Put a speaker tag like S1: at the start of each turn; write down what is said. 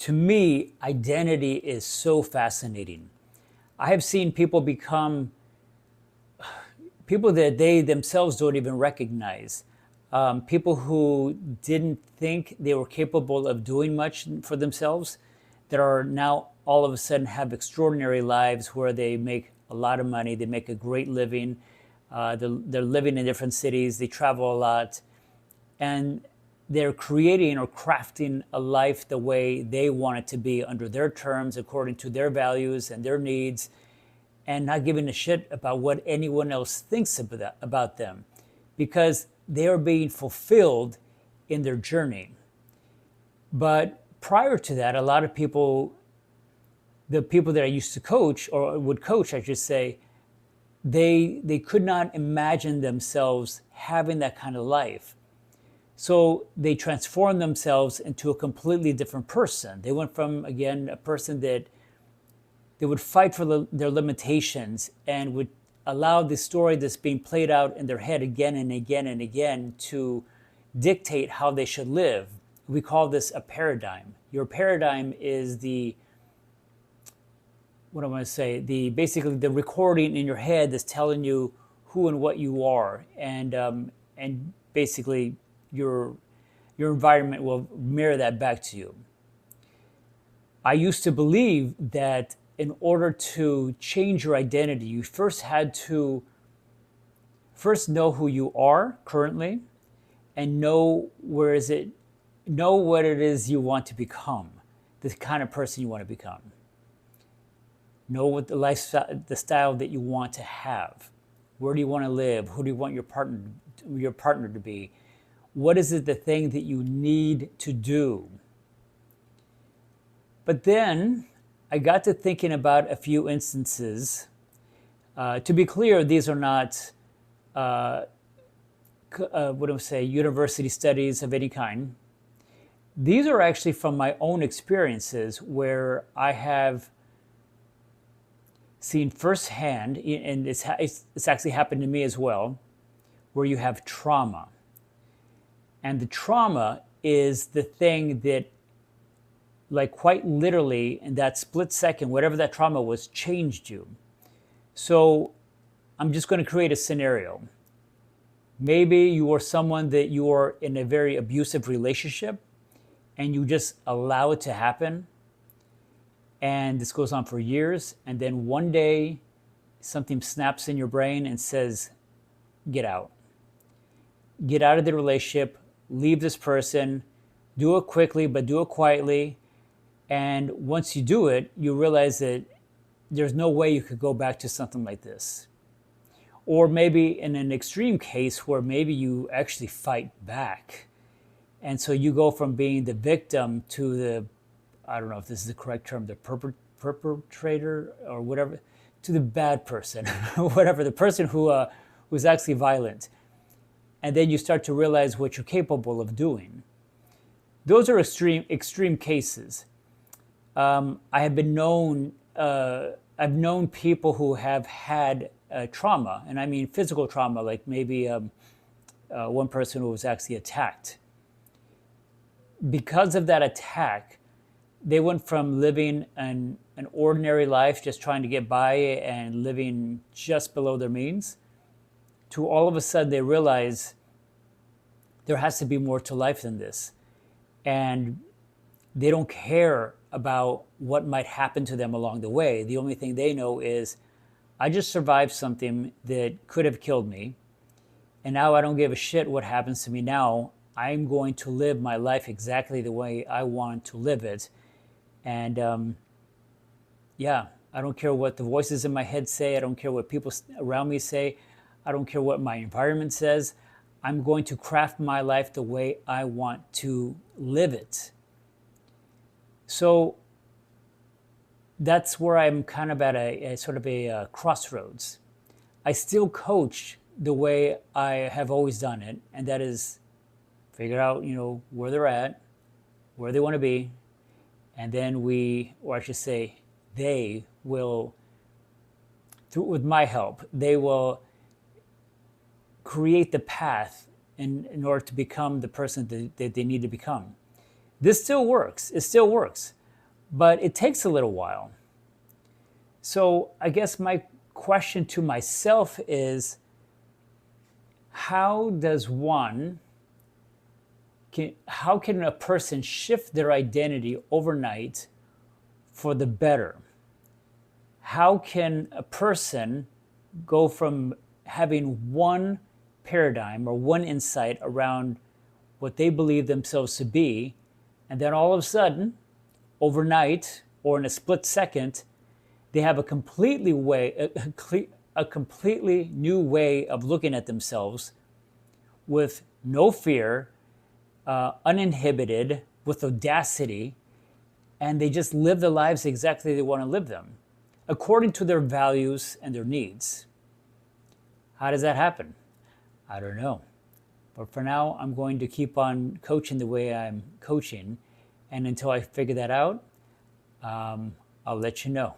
S1: To me, identity is so fascinating. I have seen people become people that they themselves don't even recognize. People who didn't think they were capable of doing much for themselves, that are now all of a sudden have extraordinary lives where they make a lot of money, they make a great living, they're living in different cities, they travel a lot, and they're creating or crafting a life the way they want it to be under their terms, according to their values and their needs, and not giving a shit about what anyone else thinks about them, because they are being fulfilled in their journey. But prior to that, a lot of people, the people that I used to coach or would coach, I should say, they could not imagine themselves having that kind of life. So they transformed themselves into a completely different person. They went from, again, a person that they would fight for their limitations and would allow the story that's being played out in their head again and again and again to dictate how they should live. We call this a paradigm. Your paradigm is the, what I want to say, the basically the recording in your head that's telling you who and what you are, and basically your environment will mirror that back to you. I used to believe that in order to change your identity, you first had to first know who you are currently, and know what it is you want to become, the kind of person you want to become. Know what the lifestyle, the style that you want to have. Where do you want to live? Who do you want your partner to be? What is it, the thing that you need to do? But then I got to thinking about a few instances. To be clear, these are not, what do I say, university studies of any kind. These are actually from my own experiences where I have seen firsthand, and it's actually happened to me as well, where you have trauma. And the trauma is the thing that, like, quite literally, in that split second, whatever that trauma was, changed you. So I'm just going to create a scenario. Maybe you are someone that you are in a very abusive relationship and you just allow it to happen. And this goes on for years. And then one day, something snaps in your brain and says, get out. Get out of the relationship, leave this person, do it quickly, but do it quietly. And once you do it, you realize that there's no way you could go back to something like this. Or maybe in an extreme case where maybe you actually fight back. And so you go from being the victim to the, I don't know if this is the correct term, the perpetrator or whatever, to the bad person, whatever, the person who's actually violent. And then you start to realize what you're capable of doing. Those are extreme cases. I have been known, I've known people who have had trauma, and I mean physical trauma, like maybe one person who was actually attacked. Because of that attack, they went from living an ordinary life, just trying to get by and living just below their means, to all of a sudden they realize there has to be more to life than this. And they don't care about what might happen to them along the way. The only thing they know is, I just survived something that could have killed me, and now I don't give a shit what happens to me now. I'm going to live my life exactly the way I want to live it. And yeah, I don't care what the voices in my head say. I don't care what people around me say. I don't care what my environment says. I'm going to craft my life the way I want to live it. So that's where I'm kind of at a sort of a crossroads. I still coach the way I have always done it, and that is figure out, where they're at, where they want to be, and then or I should say, they will, with my help, they will create the path in order to become the person that they need to become. This still works. It still works. but it takes a little while. So I guess my question to myself is, how can a person shift their identity overnight for the better? How can a person go from having one paradigm or one insight around what they believe themselves to be, and then all of a sudden, overnight or in a split second, they have a completely new way of looking at themselves with no fear, uninhibited, with audacity, and they just live their lives exactly they want to live them, according to their values and their needs. How does that happen? I don't know. But for now, I'm going to keep on coaching the way I'm coaching. And until I figure that out, I'll let you know.